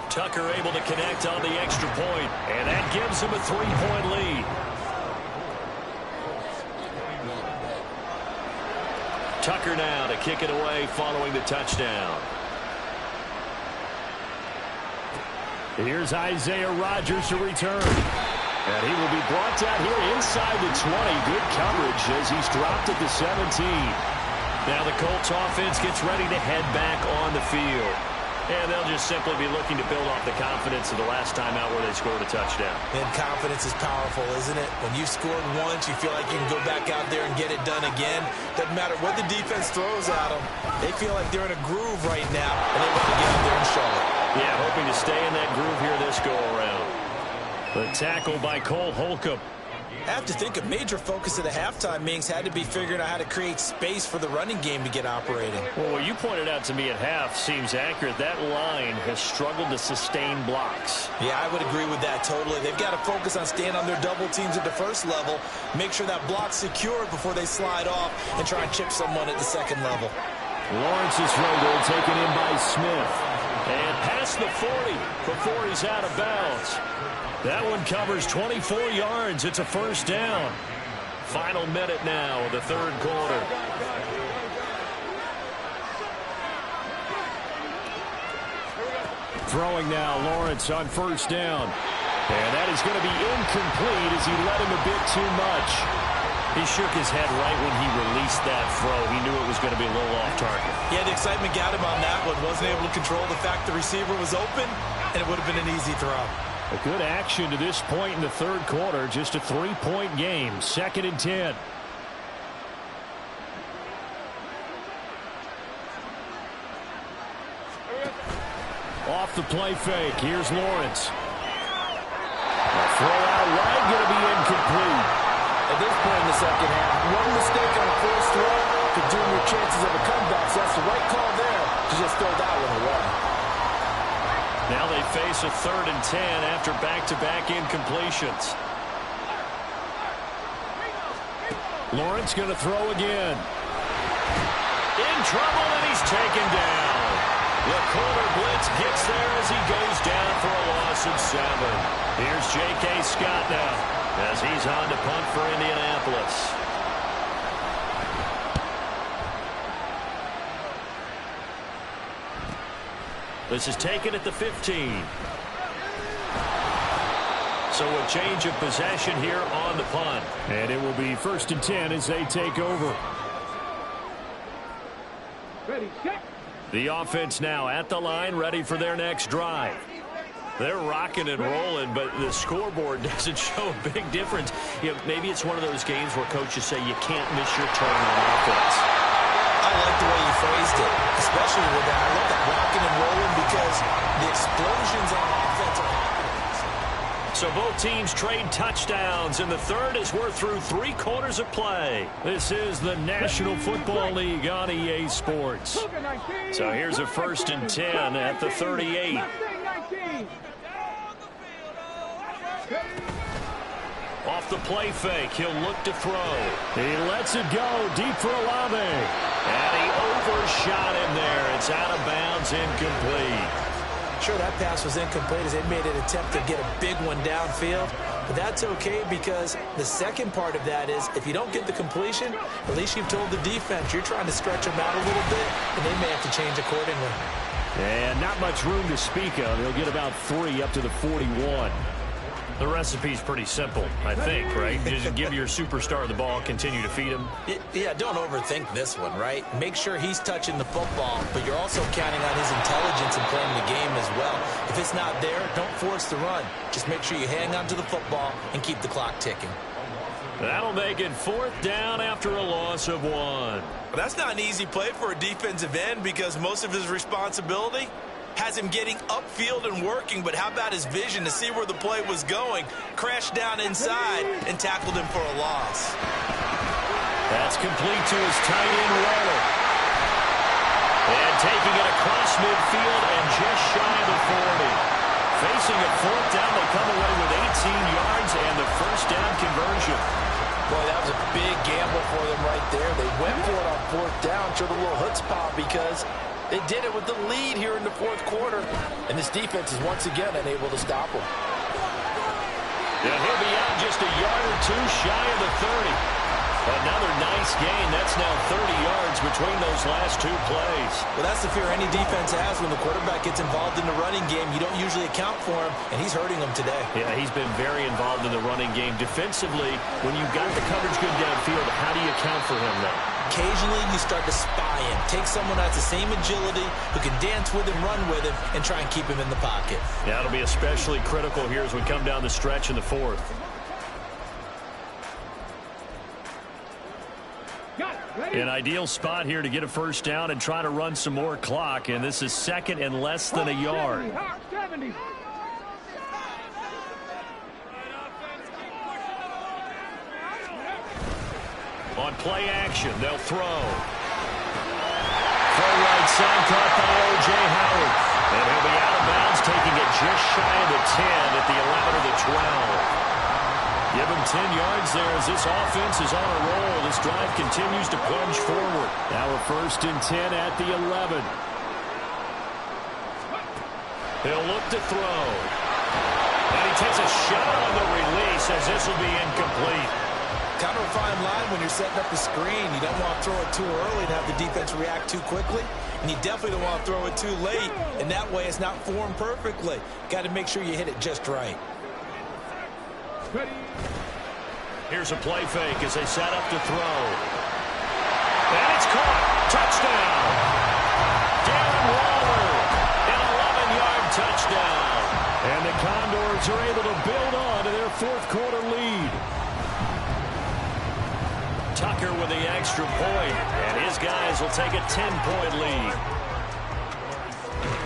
Tucker able to connect on the extra point, and that gives him a 3-point lead. Tucker now to kick it away following the touchdown. Here's Isaiah Rodgers to return. And he will be brought down here inside the 20. Good coverage as he's dropped at the 17. Now the Colts offense gets ready to head back on the field. And they'll just simply be looking to build off the confidence of the last time out where they scored a touchdown. And confidence is powerful, isn't it? When you've scored once, you feel like you can go back out there and get it done again. Doesn't matter what the defense throws at them. They feel like they're in a groove right now, and they want to get out there and show it. Yeah, hoping to stay in that groove here this go-around. The tackle by Cole Holcomb. I have to think a major focus of the halftime meetings had to be figuring out how to create space for the running game to get operating. Well, what you pointed out to me at half seems accurate. That line has struggled to sustain blocks. Yeah, I would agree with that totally. They've got to focus on staying on their double teams at the first level, make sure that block's secured before they slide off and try and chip someone at the second level. Lawrence's throw goal taken in by Smith. And past the 40 before he's out of bounds. That one covers 24 yards. It's a first down. Final minute now of the 3rd quarter. Throwing now, Lawrence on first down. And that is going to be incomplete as he led him a bit too much. He shook his head right when he released that throw. He knew it was going to be a little off target. Yeah, the excitement got him on that one. Wasn't able to control the fact the receiver was open, and it would have been an easy throw. A good action to this point in the 3rd quarter. Just a 3-point game. 2nd and 10. Off the play fake. Here's Lawrence. A throw out wide, going to be incomplete. At this point in the second half, one mistake on a first throw could doom your chances of a comeback. So that's the right call there to just throw that one away. Now they face a 3rd and 10 after back-to-back incompletions. Lawrence going to throw again. In trouble, and he's taken down. The corner blitz gets there as he goes down for a loss of 7. Here's J.K. Scott now as he's on to punt for Indianapolis. This is taken at the 15. So a change of possession here on the punt. And it will be 1st and 10 as they take over. Ready, set. The offense now at the line, ready for their next drive. They're rocking and rolling, but the scoreboard doesn't show a big difference. You know, maybe it's one of those games where coaches say you can't miss your turn on offense. I like the way you phrased it, especially with that. I love that rocking and rolling because the explosions on offense are happening. So both teams trade touchdowns, and the third as we're through 3 quarters of play. This is the National Football League on EA Sports. So here's a 1st and 10 at the 38. Off the play fake, he'll look to throw. He lets it go deep for Olave. And he overshot him there. It's out of bounds, incomplete. Sure, that pass was incomplete as they made an attempt to get a big one downfield. But that's okay because the second part of that is if you don't get the completion, at least you've told the defense you're trying to stretch them out a little bit, and they may have to change accordingly. And not much room to speak of. He'll get about 3 up to the 41. The recipe's pretty simple, I think, right? Just give your superstar the ball, continue to feed him. Yeah, don't overthink this one, right? Make sure he's touching the football, but you're also counting on his intelligence in playing the game as well. If it's not there, don't force the run. Just make sure you hang on to the football and keep the clock ticking. That'll make it 4th down after a loss of 1. Well, that's not an easy play for a defensive end because most of his responsibility has him getting upfield and working, but how about his vision to see where the play was going, crashed down inside, and tackled him for a loss. That's complete to his tight end, Waller. And taking it across midfield and just shy of the 40. Facing a 4th down, they come away with 18 yards and the 1st down conversion. Boy, that was a big gamble for them right there. They went for it on 4th down, showed a little chutzpah because they did it with the lead here in the 4th quarter, and this defense is once again unable to stop them. Yeah, he'll be out just a yard or 2 shy of the 30. Another nice gain. That's now 30 yards between those last 2 plays. Well, that's the fear any defense has when the quarterback gets involved in the running game. You don't usually account for him, and he's hurting them today. Yeah, he's been very involved in the running game. Defensively, when you've got the coverage good downfield, how do you account for him then? Occasionally, you start to spy him. Take someone that has the same agility, who can dance with him, run with him, and try and keep him in the pocket. Yeah, it'll be especially critical here as we come down the stretch in the 4th. An ideal spot here to get a 1st down and try to run some more clock, and this is 2nd and less than a yard. On play action, they'll throw. Throw right side, caught by O.J. Howard. And he'll be out of bounds, taking it just shy of the 10 at the 11 or the 12. Give him 10 yards there as this offense is on a roll. This drive continues to plunge forward. Now a 1st and 10 at the 11. He'll look to throw. And he takes a shot on the release as this will be incomplete. Kind of a fine line when you're setting up the screen. You don't want to throw it too early and have the defense react too quickly. And you definitely don't want to throw it too late. And that way it's not formed perfectly. Got to make sure you hit it just right. Here's a play fake as they set up to throw. And it's caught. Touchdown. Darren Waller. An 11-yard touchdown. And the Condors are able to build on to their 4th quarter lead. Tucker with the extra point, and his guys will take a 10-point lead.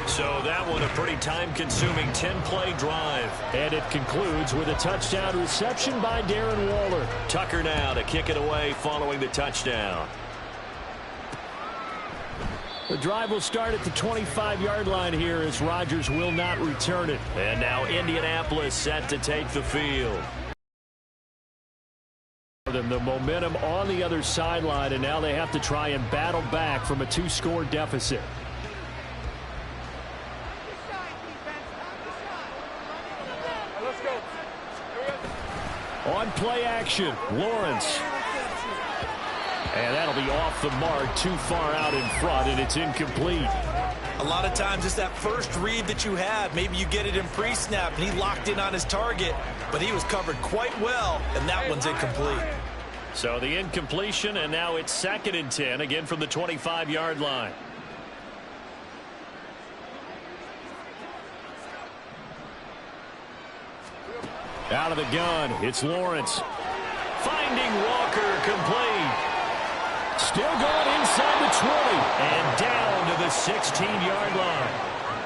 So that one a pretty time-consuming 10-play drive. And it concludes with a touchdown reception by Darren Waller. Tucker now to kick it away following the touchdown. The drive will start at the 25-yard line here as Rodgers will not return it. And now Indianapolis set to take the field. The momentum on the other sideline, and now they have to try and battle back from a 2-score deficit. On play action, Lawrence. And that'll be off the mark, too far out in front, and it's incomplete. A lot of times it's that first read that you have. Maybe you get it in pre-snap, and he locked in on his target, but he was covered quite well, and that one's incomplete. So the incompletion, and now it's 2nd and 10, again from the 25-yard line. Out of the gun, it's Lawrence. Finding Walker, complete. Still going inside the 20. And down to the 16-yard line.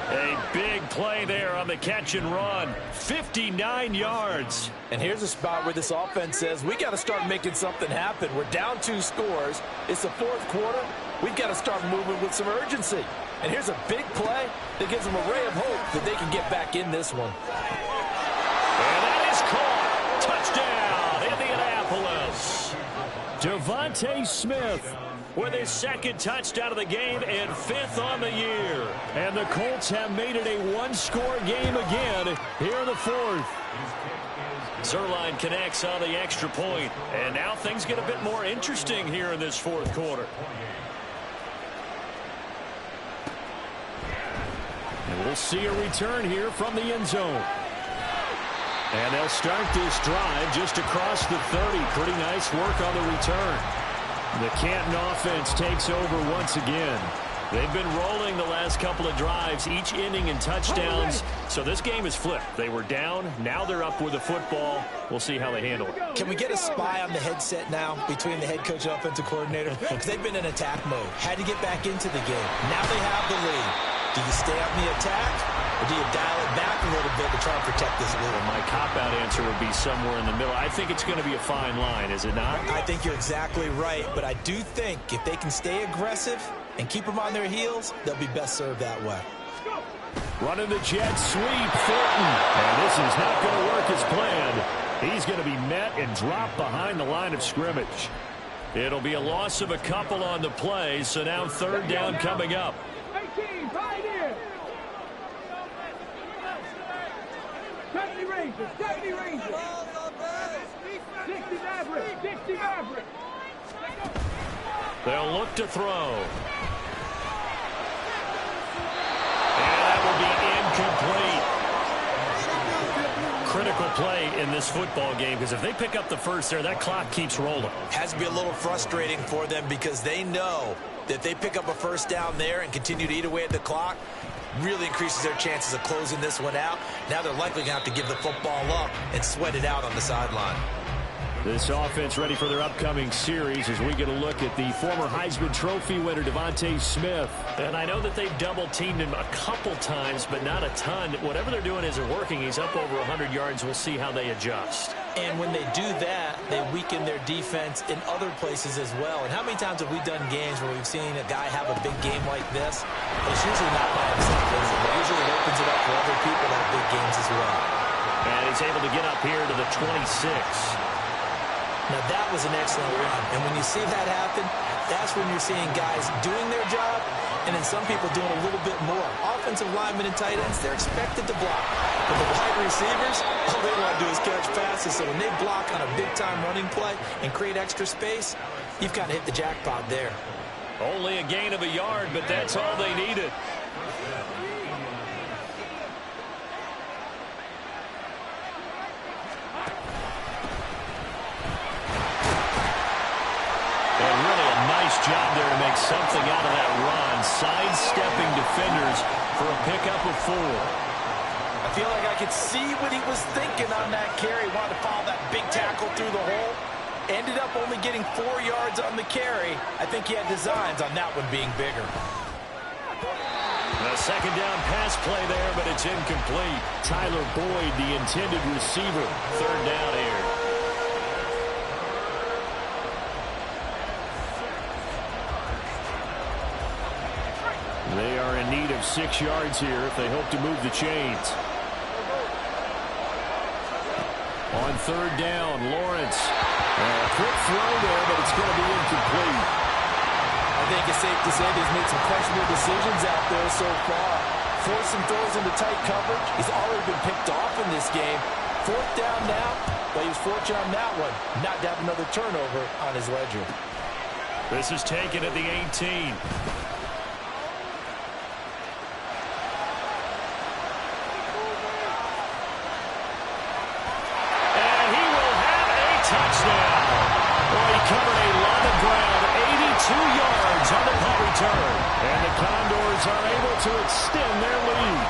A big play there on the catch and run. 59 yards. And here's a spot where this offense says, we got to start making something happen. We're down 2 scores. It's the 4th quarter. We've got to start moving with some urgency. And here's a big play that gives them a ray of hope that they can get back in this one. And that is caught. Touchdown, Indianapolis. Devontae Smith with his 2nd touchdown of the game and 5th on the year. And the Colts have made it a 1-score game again here in the 4th. Zerline connects on the extra point. And now things get a bit more interesting here in this 4th quarter. And we'll see a return here from the end zone. And they'll start this drive just across the 30. Pretty nice work on the return. The Canton offense takes over once again. They've been rolling the last couple of drives, each inning in touchdowns. So this game is flipped. They were down. Now they're up with the football. We'll see how they handle it. Can we get a spy on the headset now between the head coach and offensive coordinator? Because they've been in attack mode. Had to get back into the game. Now they have the lead. Do you stay on the attack, or do you dial it back a little bit to try and protect this lead? Well, my cop-out answer would be somewhere in the middle. I think it's going to be a fine line, is it not? I think you're exactly right, but I do think if they can stay aggressive and keep them on their heels, they'll be best served that way. Running the jet sweep, Thornton. And this is not going to work as planned. He's going to be met and dropped behind the line of scrimmage. It'll be a loss of a couple on the play, so now 3rd down coming up. 18, right here. 70 Rangers, 70 Rangers. 60 Mavericks, 60 Mavericks. They'll look to throw. And that will be incomplete. Critical play in this football game, because if they pick up the first there, that clock keeps rolling. Has to be a little frustrating for them because they know that if they pick up a first down there and continue to eat away at the clock, really increases their chances of closing this one out. Now they're likely going to have to give the football up and sweat it out on the sideline. This offense ready for their upcoming series as we get a look at the former Heisman Trophy winner, Devontae Smith. And I know that they've double-teamed him a couple times, but not a ton. Whatever they're doing isn't working. He's up over 100 yards. We'll see how they adjust. And when they do that, they weaken their defense in other places as well. And how many times have we done games where we've seen a guy have a big game like this? And it's usually not by himself, is it? But usually it opens it up for other people to have big games as well. And he's able to get up here to the 26. Now, that was an excellent run. And when you see that happen, that's when you're seeing guys doing their job and then some people doing a little bit more. Offensive linemen and tight ends, they're expected to block. But the wide receivers, all they want to do is catch passes. So when they block on a big-time running play and create extra space, you've kind of hit the jackpot there. Only a gain of a yard, but that's all they needed. Job there to make something out of that run, sidestepping defenders for a pickup of 4. I feel like I could see what he was thinking on that carry. Wanted to follow that big tackle through the hole. Ended up only getting 4 yards on the carry. I think he had designs on that one being bigger. A 2nd down pass play there, but it's incomplete. Tyler Boyd, the intended receiver. 3rd down here. They are in need of 6 yards here if they hope to move the chains. On 3rd down, Lawrence. A quick throw there, but it's going to be incomplete. I think it's safe to say that he's made some questionable decisions out there so far. Forced some throws into tight coverage. He's already been picked off in this game. 4th down now, but he was fortunate on that one, not to have another turnover on his ledger. This is taken at the 18. Touchdown. Boy, he covered a lot of ground, 82 yards on the punt return. And the Condors are able to extend their lead.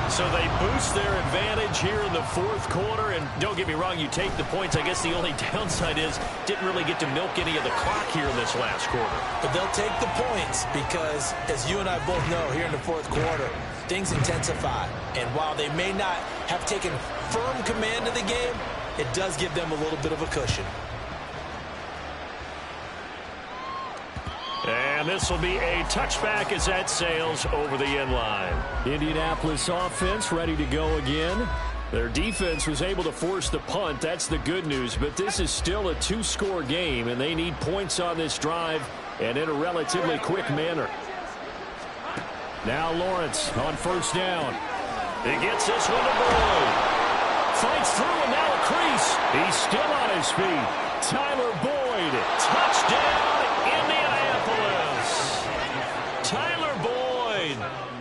So they boost their advantage here in the 4th quarter. And don't get me wrong, you take the points. I guess the only downside is didn't really get to milk any of the clock here in this last quarter. But they'll take the points because, as you and I both know, here in the 4th quarter, things intensify. And while they may not have taken firm command of the game, it does give them a little bit of a cushion. And this will be a touchback as that sails over the end line. Indianapolis offense ready to go again. Their defense was able to force the punt. That's the good news. But this is still a 2-score game, and they need points on this drive and in a relatively quick manner. Now Lawrence on 1st down. He gets this one to Boyd. Fights through and now a crease. He's still on his feet. Tyler Boyd. Touchdown, Indianapolis. Tyler Boyd,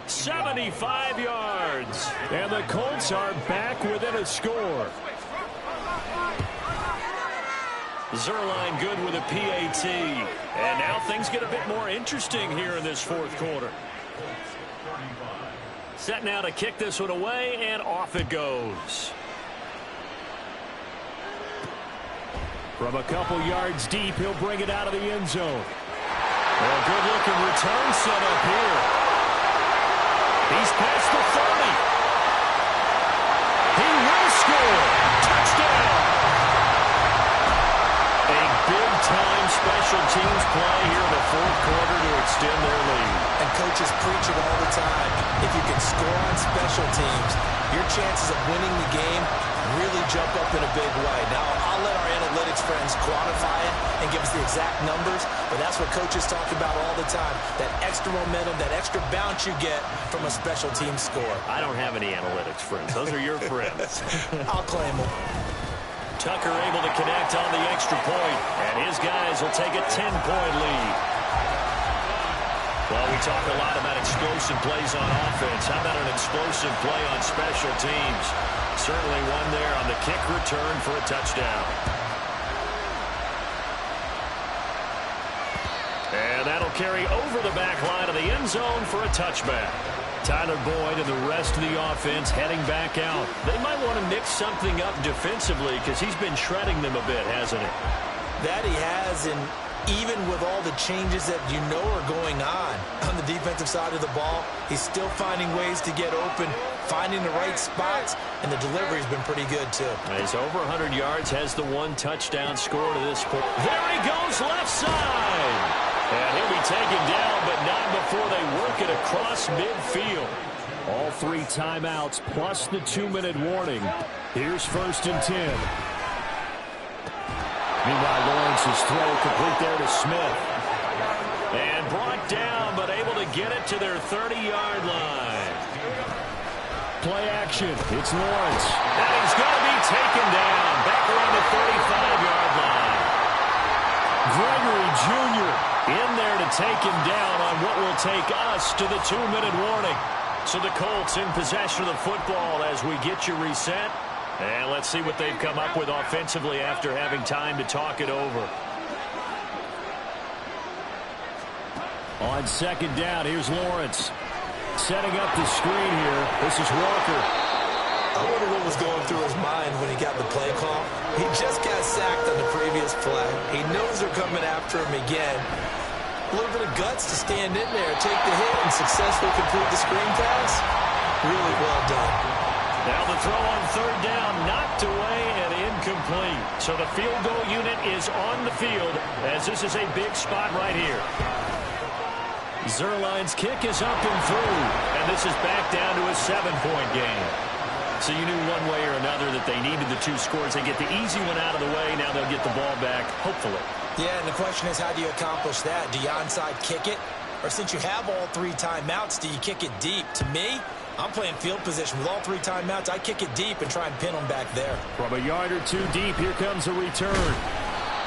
75 yards. And the Colts are back within a score. Zerline good with a PAT. And now things get a bit more interesting here in this 4th quarter. Set now to kick this one away, and off it goes. From a couple yards deep, he'll bring it out of the end zone. A good-looking return set up here. He's past the 30. He will score. Touchdown. A big-time special teams play here in the 4th quarter to extend their lead. And coaches preach it all the time. If you can score on special teams, your chances of winning the game really jump up in a big way. Now, I'll let our analytics friends quantify it and give us the exact numbers, but that's what coaches talk about all the time, that extra momentum, that extra bounce you get from a special team score. I don't have any analytics friends. Those are your friends. I'll claim them. Tucker able to connect on the extra point, and his guys will take a 10-point lead. Well, we talk a lot about explosive plays on offense. How about an explosive play on special teams? Certainly one there on the kick return for a touchdown. And that'll carry over the back line of the end zone for a touchback. Tyler Boyd and the rest of the offense heading back out. They might want to mix something up defensively because he's been shredding them a bit, hasn't he? That he has, and even with all the changes that you know are going on the defensive side of the ball, he's still finding ways to get open, finding the right spots, and the delivery's been pretty good, too. He's over 100 yards, has the 1 touchdown score to this point. There he goes, left side. And he'll be taken down, but not before they work it across midfield. All 3 timeouts plus the 2-minute warning. Here's 1st and 10. Meanwhile, Lawrence's throw complete there to Smith. And brought down, but able to get it to their 30-yard line. Play action. It's Lawrence. And he's going to be taken down. Back around the 35-yard line. Gregory Jr. in there to take him down on what will take us to the 2-minute warning. So the Colts in possession of the football as we get you reset. And let's see what they've come up with offensively after having time to talk it over. On 2nd down, here's Lawrence. Setting up the screen here. This is Walker. I wonder what was going through his mind when he got the play call. He just got sacked on the previous play. He knows they're coming after him again. A little bit of guts to stand in there, take the hit, and successfully complete the screen pass. Really well done. Now the throw on 3rd down, knocked away and incomplete. So the field goal unit is on the field as this is a big spot right here. Zerline's kick is up and through, and this is back down to a 7-point game. So you knew one way or another that they needed the 2 scores. They get the easy one out of the way. Now they'll get the ball back, hopefully. Yeah, and the question is, how do you accomplish that? Do you onside kick it? Or since you have all 3 timeouts, do you kick it deep? To me, I'm playing field position with all 3 timeouts. I kick it deep and try and pin them back there. From a yard or 2 deep, here comes a return.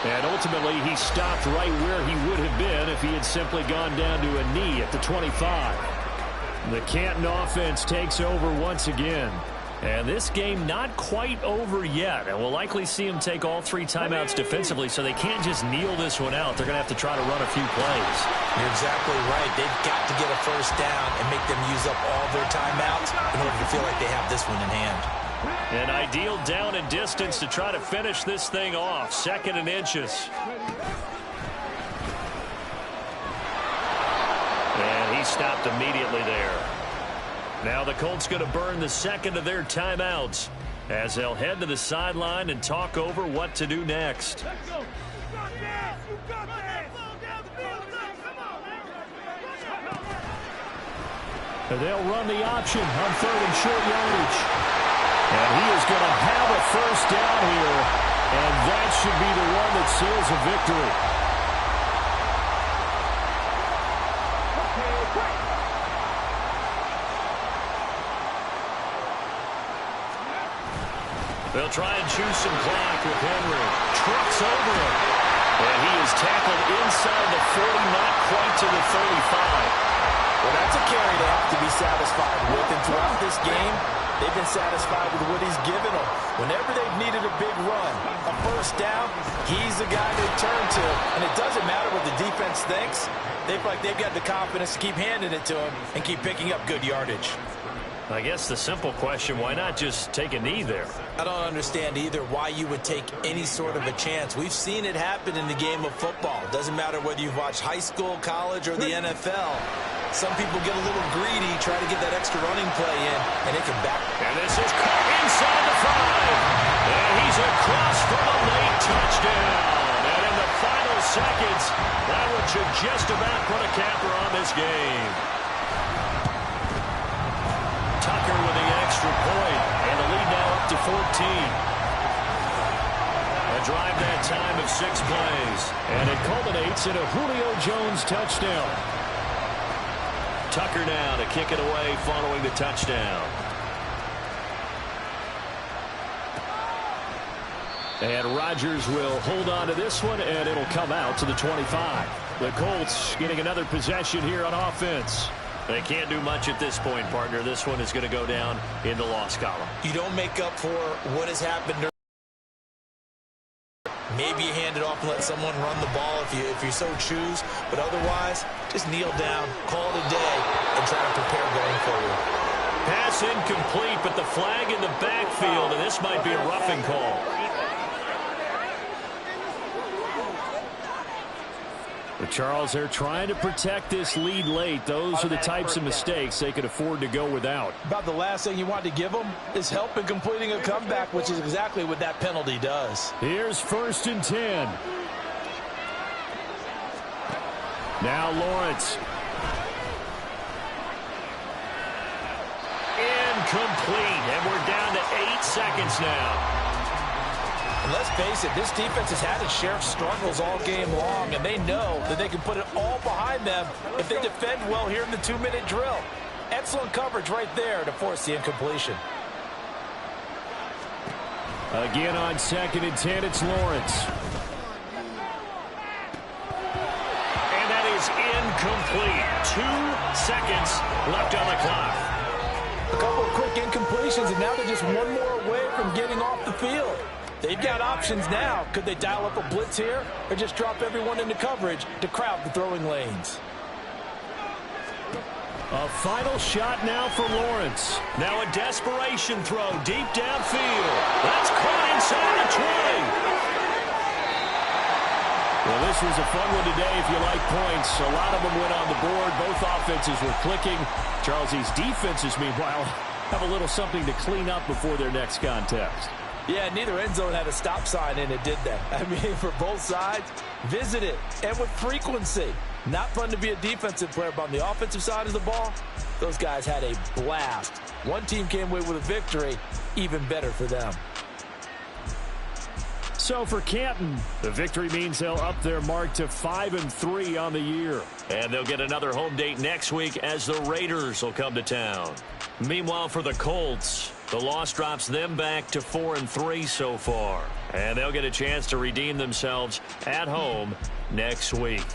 And ultimately, he stopped right where he would have been if he had simply gone down to a knee at the 25. The Canton offense takes over once again. And this game not quite over yet. And we'll likely see them take all 3 timeouts defensively, so they can't just kneel this one out. They're going to have to try to run a few plays. You're exactly right. They've got to get a first down and make them use up all their timeouts in order to feel like they have this one in hand. An ideal down and distance to try to finish this thing off. 2nd and inches. And he stopped immediately there. Now the Colts going to burn the 2nd of their timeouts as they'll head to the sideline and talk over what to do next. Let's go. You got this. You got this. They'll run the option on 3rd and short yardage. And he is going to have a first down here. And that should be the one that seals a victory. They'll try and choose some clock with Henry. Trucks over him. And he is tackled inside the 40, not quite to the 35. Well, that's a carry they have to be satisfied with. And throughout this game, they've been satisfied with what he's given them. Whenever they've needed a big run, a first down, he's the guy they turn to. And it doesn't matter what the defense thinks. They feel like they've got the confidence to keep handing it to him and keep picking up good yardage. I guess the simple question, why not just take a knee there? I don't understand either why you would take any sort of a chance. We've seen it happen in the game of football. It doesn't matter whether you've watched high school, college, or the NFL. Some people get a little greedy, try to get that extra running play in, and it can back. And this is caught inside the 5. And he's across for a late touchdown. And in the final seconds, that one should just about put a capper on this game. Tucker with the extra point, and the lead now up to 14. A drive that time of 6 plays, and it culminates in a Julio Jones touchdown. Tucker now to kick it away following the touchdown. And Rodgers will hold on to this one, and it'll come out to the 25. The Colts getting another possession here on offense. They can't do much at this point, partner. This one is going to go down in the loss column. You don't make up for what has happened. Maybe you hand it off and let someone run the ball if you so choose. But otherwise, just kneel down, call it a day, and try to prepare going forward. Pass incomplete, but the flag in the backfield, and this might be a roughing call. But Charles, they're trying to protect this lead late. Those are the types of mistakes they could afford to go without. About the last thing you want to give them is help in completing a comeback, which is exactly what that penalty does. Here's 1st and 10. Now Lawrence. Incomplete, and we're down to 8 seconds now. And let's face it, this defense has had its share of struggles all game long, and they know that they can put it all behind them if they defend well here in the 2-minute drill. Excellent coverage right there to force the incompletion. Again on 2nd and 10, it's Lawrence. And that is incomplete. 2 seconds left on the clock. A couple of quick incompletions, and now they're just one more away from getting off the field. They've got options now. Could they dial up a blitz here or just drop everyone into coverage to crowd the throwing lanes? A final shot now for Lawrence. Now a desperation throw deep downfield. That's caught inside the 20. Well, this was a fun one today if you like points. A lot of them went on the board. Both offenses were clicking. Charles, these defenses, meanwhile, have a little something to clean up before their next contest. Yeah, neither end zone had a stop sign in it, did they? I mean, for both sides, visit it, and with frequency. Not fun to be a defensive player, but on the offensive side of the ball, those guys had a blast. One team came away with a victory, even better for them. So for Canton, the victory means they'll up their mark to 5-3 on the year. And they'll get another home date next week as the Raiders will come to town. Meanwhile, for the Colts, the loss drops them back to 4-3 so far. And they'll get a chance to redeem themselves at home next week.